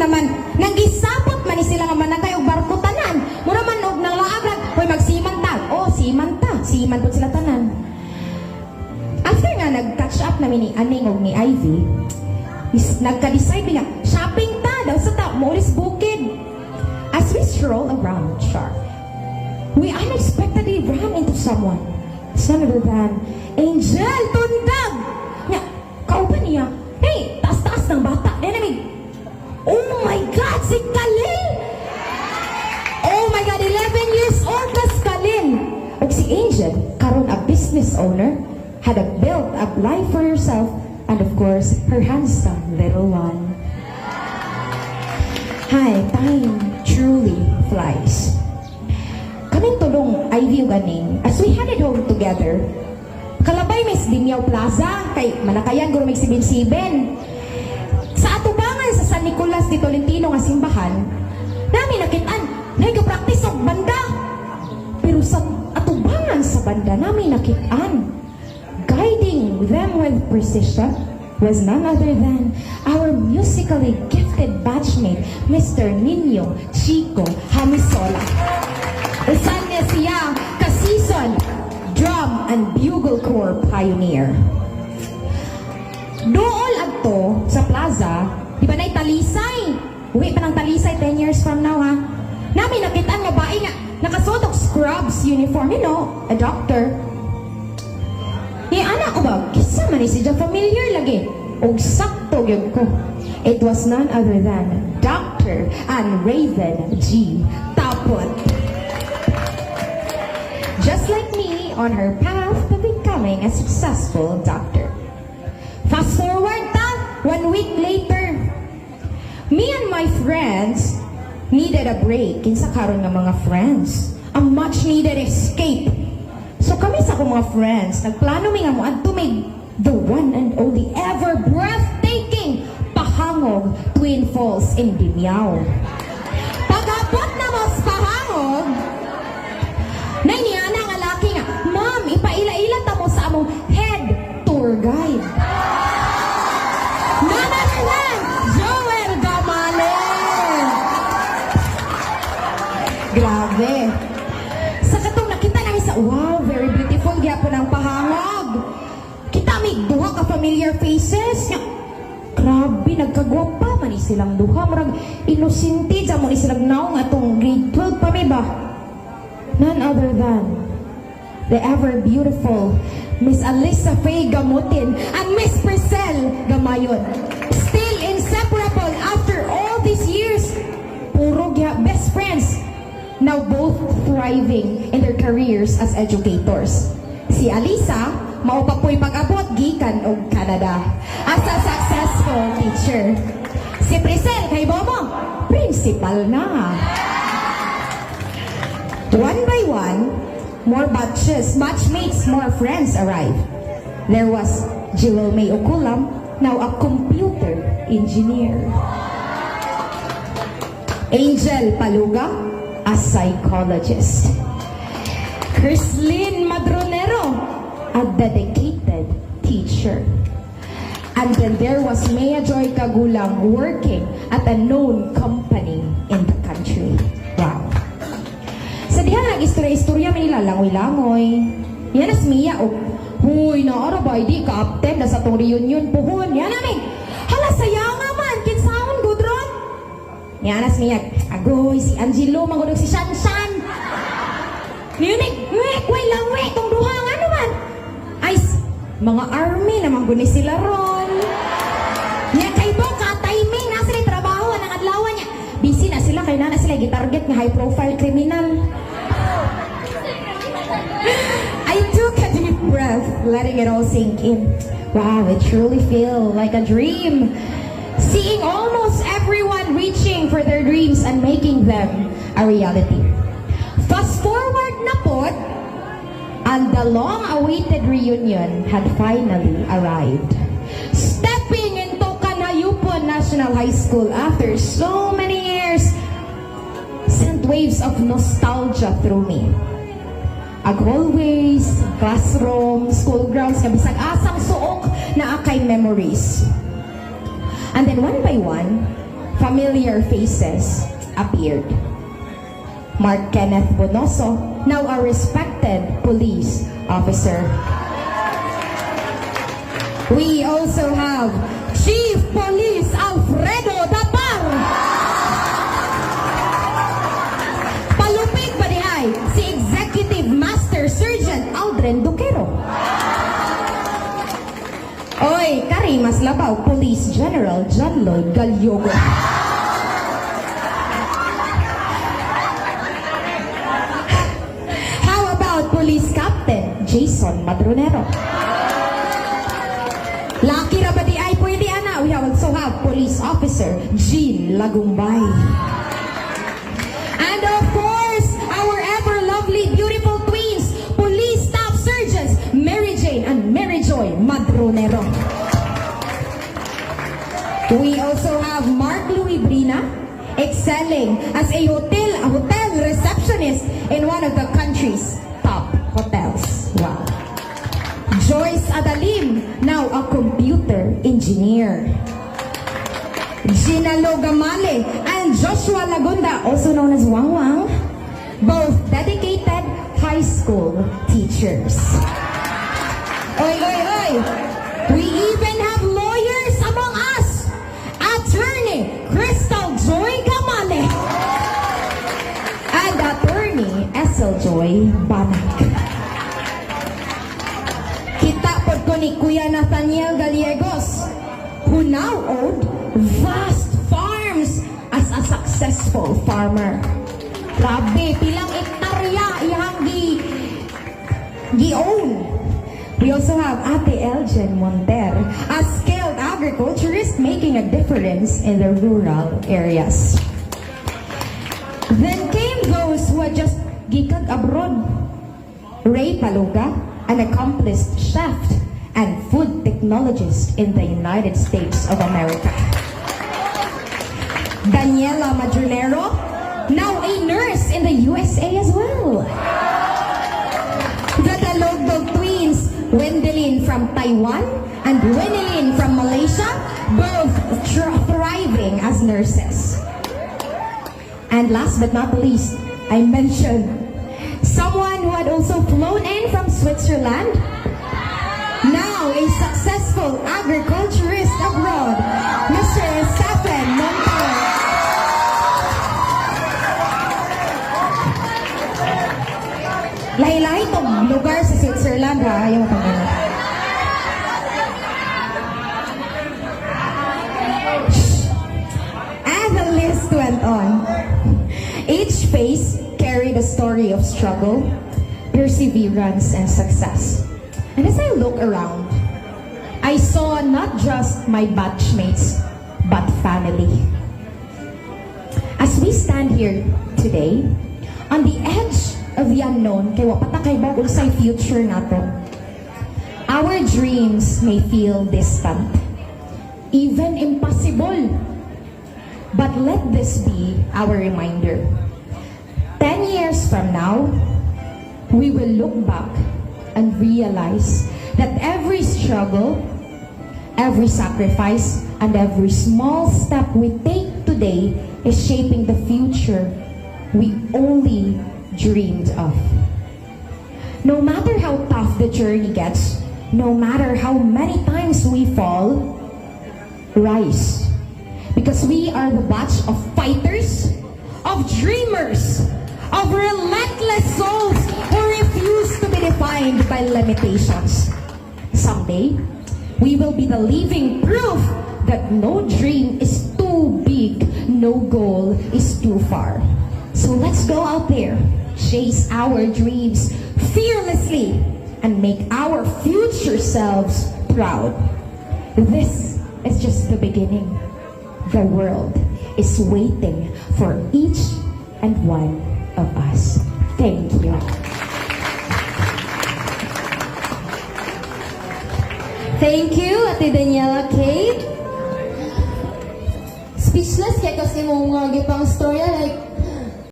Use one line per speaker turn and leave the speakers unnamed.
naman, nang gisapot man ni sila nga manakay og barko tanan. Mura man og nang laaglag, hoy magsimantag. Oh, simanta. Siman po sila tanan. After nga nag-catch up namin ni Aning og ni Ivy, nagka-decide nga, shopping ta daw sa ta, Morris Bukid. As we stroll around Shark, we unexpectedly ran into someone. It's none other than Angel Tundag! Nya, kauban niya, hey, taas-taas ng bata. Enemy, oh my God, si Khalil! Oh my God, 11 years old na si Khalil! O si Angel, karon a business owner, had a built-up life for herself, and of course, her handsome little one. Hi, time truly flies. Kaming tulong Ivy ug Aning, as we headed home together, kalabay Miss Dimyaw Plaza, kay Manakayan guro may sibin-sibin. Sa atubangan sa San Nicolas de Tolentino nga simbahan, namin nakitaan, nag-practice og banda. Pero sa atubangan sa banda namin nakitaan, guiding them with precision was none other than our musically gifted batchmate, Mr. Nino Chico Hamisola. Usan niya siya ka-season drum and bugle corps pioneer. Dool adto sa plaza, di ba na'y talisay? Uwi pa ng talisay 10 years from now ha. Namin nakita ang babae nga nakasuot og scrubs uniform, you know, a doctor. Anak ko ba, kisa man siya familiar lagi. Og sakto yun ko. It was none other than Dr. and Raven G. Tapot. Just like me on her path to becoming a successful doctor. Fast forward ta, 1 week later, me and my friends needed a break. Kinsa karon nga mga friends, a much needed escape. So kami sa akong mga friends, nagplano mi nga mo adto may the one and only ever breathtaking Pahangog Twin Falls in Dimyao. Pag-abot na mo sa Pahangog, nay niya na nga laki nga, ma'am, ipaila-ila ta mo sa among head tour guide. Nananan, Joel Gamalen. Grabe. Sa katong nakita namin sa, wow, very beautiful, gyapon ang Pahangog. Kita may duha ka familiar faces. Grabe, nagkagwapa man silang duha. Marag inosente dyan mo silang naong atong grade 12 pa may ba? None other than the ever beautiful Miss Alyssa Faye Gamutin and Miss Priscel Gamayon. Still inseparable after all these years. Puro best friends. Now both thriving in their careers as educators. Si Alyssa, maupapoy pag-abot gikan og Canada as a successful teacher. Si Priscel, kay Bobo, principal na. One by one, more batchmates, more friends arrived. There was Jewel May Okulam, now a computer engineer. Angel Paluga, a psychologist. Crislin Madronero, a dedicated teacher. And then there was Mea Joy Kagulang working at a known company in the country. Wow. Sa diha nag-istorya-istorya may langoy-langoy. Yan as Mia, huy, naara ba, di ka-upted na sa tong reunion puhon. Yan namin, hala, saya nga man, kinsaon, Gudron. Yan as Mia, agoy, si Angelo, magudog si Shanshan. Niunig, way lang, itong duha nga naman. Ay, mga army naman guni sila ron. Yan kay Bo, ka-timing, nasa rin trabaho, ng adlawan niya. Busy na sila, kaya na sila gitarget nga high-profile criminal. I took a deep breath, letting it all sink in. Wow, it truly feels like a dream. Seeing almost everyone reaching for their dreams and making them a reality. Fast forward na po, and the long-awaited reunion had finally arrived. Stepping into Kanayupon National High School after so many years sent waves of nostalgia through me. Ag hallways, classroom, school grounds, kabisag asang suok na akay memories. And then one by one, familiar faces appeared. Mark Kenneth Bonoso, now a respected police officer. We also have Chief Police Alfredo Dapar. Palupig ba niya si Executive Master Sergeant Aldrin Duquero. Oy, kari mas labaw, Police General John Lloyd Galyogo. How about Police Captain Jason Madronero? Lucky ra ba di ay pwede ana? We also have Police Officer Jean Lagumbay. And of course, our ever lovely, beautiful twins, Police Staff Sergeants Mary Jane and Mary Joy Madronero. We also have Mark Louis Brina, excelling as a hotel receptionist in one of the country's top hotels. Wow. Joyce Adalim, now a computer engineer. Gina Logamale and Joshua Lagunda, also known as Wang Wang, both dedicated high school teachers. Oy, oy, oy! We even have lawyers among us! Attorney Crystal Joy Gamale and Attorney Essel Joy Banag. Kita pod ko ni Kuya Nathaniel Gallegos, who now owned vast farms as a successful farmer. Grabe, pilang ektarya iyang gi-own. We also have Ate Eljen Monter, a skilled agriculturist making a difference in the rural areas. Then came those who had just gikag abroad. Ray Paluga, an accomplished chef and food technologist in the United States of America. Daniela Madronero, now a nurse in the USA as well. The Dalogdog twins, Wendelin from Taiwan and Wenelin from Malaysia, both thriving as nurses. And last but not least, I mentioned someone who had also flown in from Switzerland, now a successful agriculturist abroad, Mr. Stephen Montoya. Lahi-lahi itong lugar sa Switzerland, ha? Ayaw mo pang ano. As the list went on, each face carried a story of struggle, perseverance, and success. And as I look around, I saw not just my batchmates, but family. As we stand here today, on the edge of the unknown, kay wapatakay ba unsay future nato, our dreams may feel distant, even impossible. But let this be our reminder. 10 years from now, we will look back and realize that every struggle, every sacrifice, and every small step we take today is shaping the future we only dreamed of. No matter how tough the journey gets, no matter how many times we fall, rise. Because we are the batch of fighters, of dreamers, of relentless souls who refuse to be defined by limitations. Someday, we will be the living proof that no dream is too big, no goal is too far. So let's go out there, chase our dreams fearlessly, and make our future selves proud. This is just the beginning. The world is waiting for each and one of us. Thank you.
Thank you, Ate Daniela Kate. Speechless kay kasi mong gipang storya like